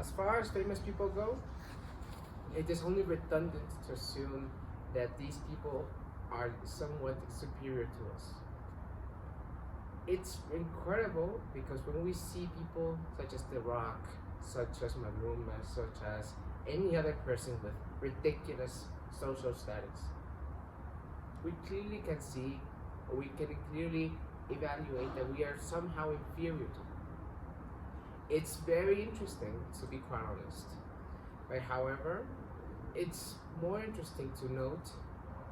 as far as famous people go, it is only redundant to assume that these people are somewhat superior to us. It's incredible because when we see people such as The Rock, such as Maluma, such as any other person with ridiculous social status, we clearly can see, or we can clearly evaluate that we are somehow inferior to them. It's very interesting, to be quite honest. But however, it's more interesting to note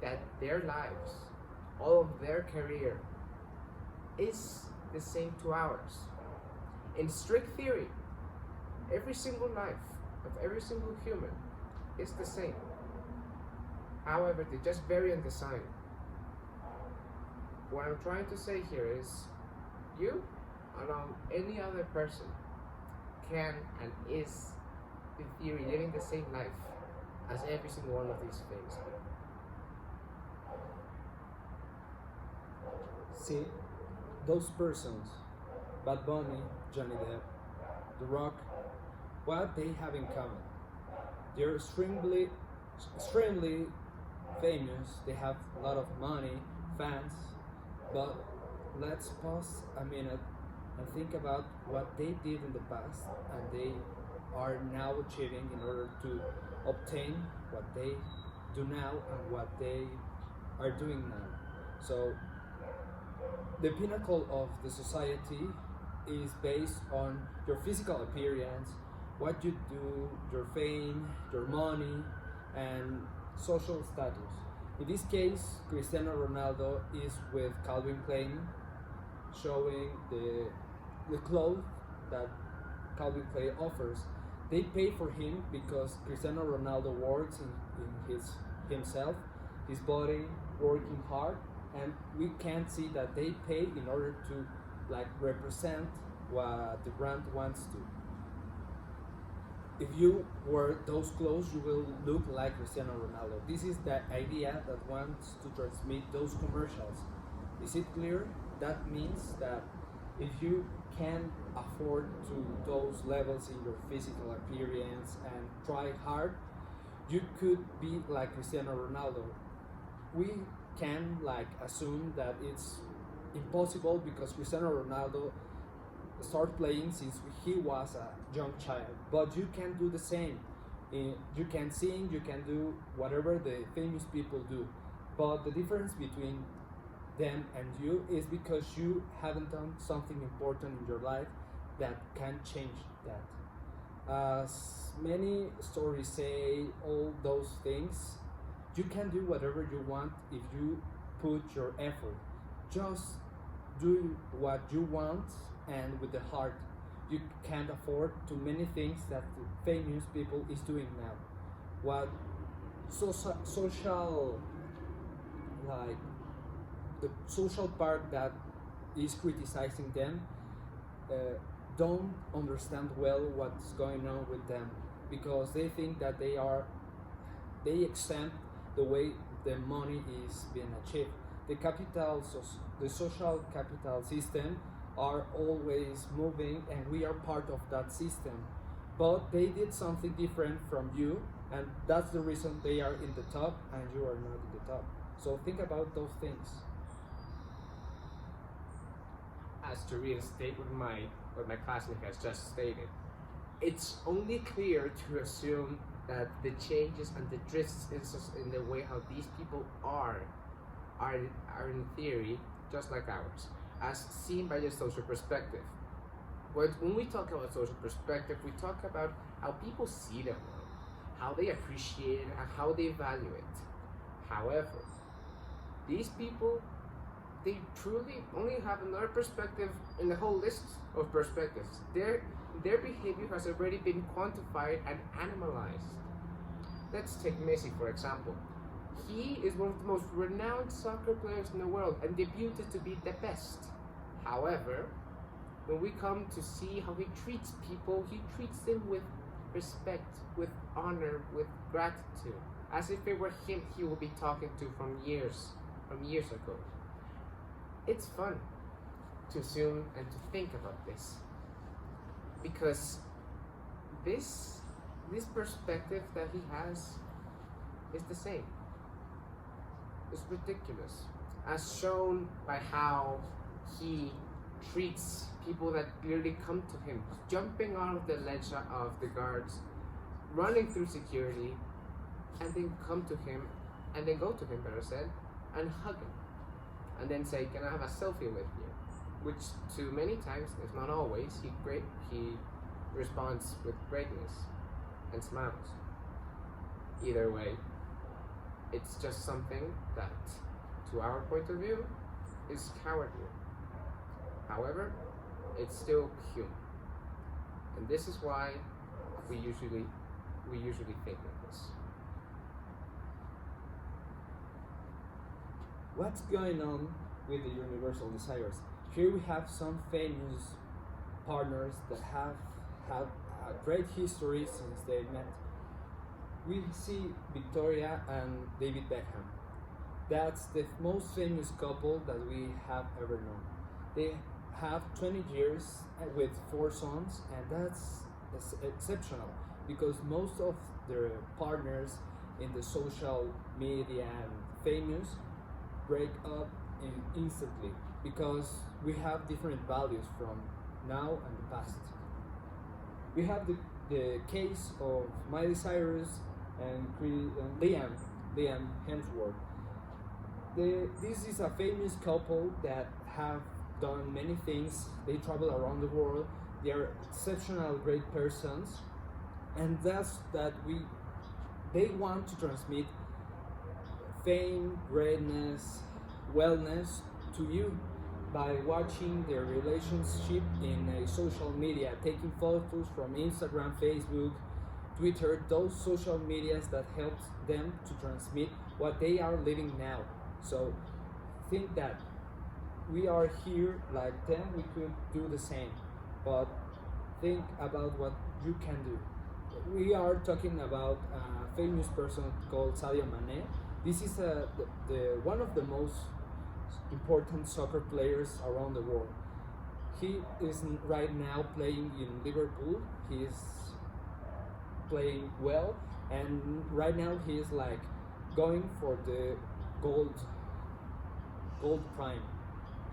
that their lives, all of their career, is the same to ours. In strict theory, every single life of every single human is the same. However, they just vary in design. What I'm trying to say here is, you, along any other person, can and is, in theory, living the same life as every single one of these famous people. See, those persons, Bad Bunny, Johnny Depp, The Rock, what they have in common? They're extremely famous, they have a lot of money, fans, but let's pause a minute and think about what they did in the past and they are now achieving in order to obtain what they do now and what they are doing now. So the pinnacle of the society is based on your physical appearance, what you do, your fame, your money, and social status. In this case, Cristiano Ronaldo is with Calvin Klein, showing the clothes that Calvin Klein offers. They pay for him because Cristiano Ronaldo works in himself, his body, working hard, and we can see that they pay in order to represent what the brand wants to. If you wear those clothes, you will look like Cristiano Ronaldo. This is the idea that wants to transmit those commercials. Is it clear? That means that if you can afford to those levels in your physical appearance and try hard, you could be like Cristiano Ronaldo. We can assume that it's impossible because Cristiano Ronaldo started playing since he was a young child, but you can do the same. You can sing, you can do whatever the famous people do, but the difference between them and you is because you haven't done something important in your life that can change that. As many stories say, all those things, you can do whatever you want if you put your effort. Just do what you want and with the heart. You can't afford too many things that the famous people is doing now. What social the social part that is criticizing them don't understand well what's going on with them because they think that they accept the way the money is being achieved. The social capital system are always moving and we are part of that system. But they did something different from you and that's the reason they are in the top and you are not in the top. So think about those things. As to reinstate what my classmate has just stated, it's only clear to assume that the changes and the drifts in the way how these people are in theory just like ours, as seen by the social perspective. When we talk about social perspective, we talk about how people see the world, how they appreciate it, and how they value it. However, these people, they truly only have another perspective in the whole list of perspectives. Their behavior has already been quantified and animalized. Let's take Messi, for example. He is one of the most renowned soccer players in the world and debuted to be the best. However, when we come to see how he treats people, he treats them with respect, with honor, with gratitude, as if it were him he would be talking to from years ago. It's fun to assume and to think about this because this this perspective that he has is the same. It's ridiculous, as shown by how he treats people that clearly come to him, jumping out of the ledge of the guards, running through security, and then come to him, and then go to him, better said, and hug him, and then say, "Can I have a selfie with you?" Which, to many times, if not always, he responds with greatness and smiles. Either way, it's just something that, to our point of view, is cowardly. However, it's still human, and this is why we usually think like this. What's going on with the universal desires? Here we have some famous partners that have had a great history since they met. We see Victoria and David Beckham. That's the most famous couple that we have ever known. They have 20 years with 4 sons, and that's exceptional because most of their partners in the social media and famous break up instantly because we have different values from now and the past. We have the case of Miley Cyrus and Liam Hemsworth. This is a famous couple that have done many things. They travel around the world. They are exceptional, great persons, and they want to transmit fame, greatness, wellness to you by watching their relationship in a social media, taking photos from Instagram, Facebook, Twitter, those social medias that helps them to transmit what they are living now. So think that we are here like them, we could do the same, but think about what you can do. We are talking about a famous person called Sadio Mane. This is one of the most important soccer players around the world. He is right now playing in Liverpool. He is playing well, and right now he is like going for the gold prime.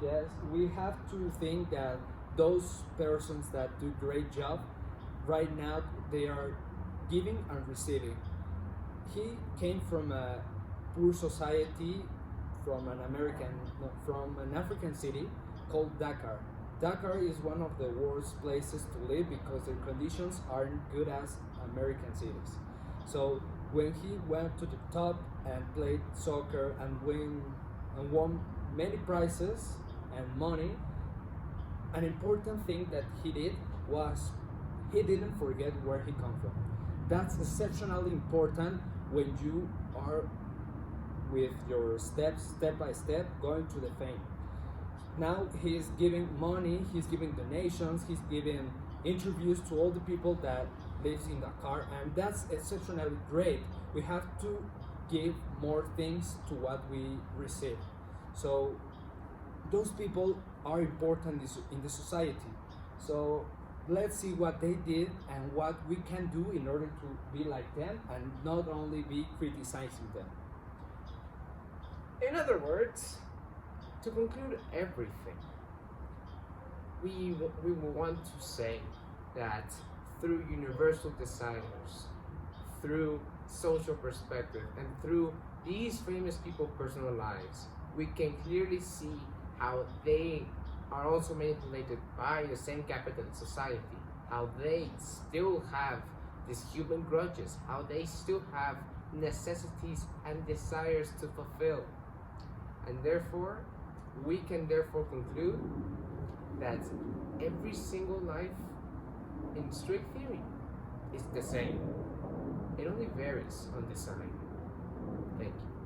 Yes, we have to think that those persons that do great job right now, they are giving and receiving. He came from a poor society, from an African city called Dakar. Dakar is one of the worst places to live because their conditions aren't good as American cities. So when he went to the top and played soccer and won many prizes and money, an important thing that he did was he didn't forget where he come from. That's exceptionally important when you are with your step by step going to the fame. Now he's giving money, he's giving donations, he's giving interviews to all the people that lives in Dakar, and that's exceptionally great. We have to give more things to what we receive. So those people are important in the society. So let's see what they did and what we can do in order to be like them and not only be criticizing them. In other words, to conclude everything, we want to say that through universal desires, through social perspective, and through these famous people's personal lives, we can clearly see how they are also manipulated by the same capitalist society, how they still have these human grudges, how they still have necessities and desires to fulfill. And therefore, we can therefore conclude that every single life in strict theory is the same. It only varies on design. Thank you.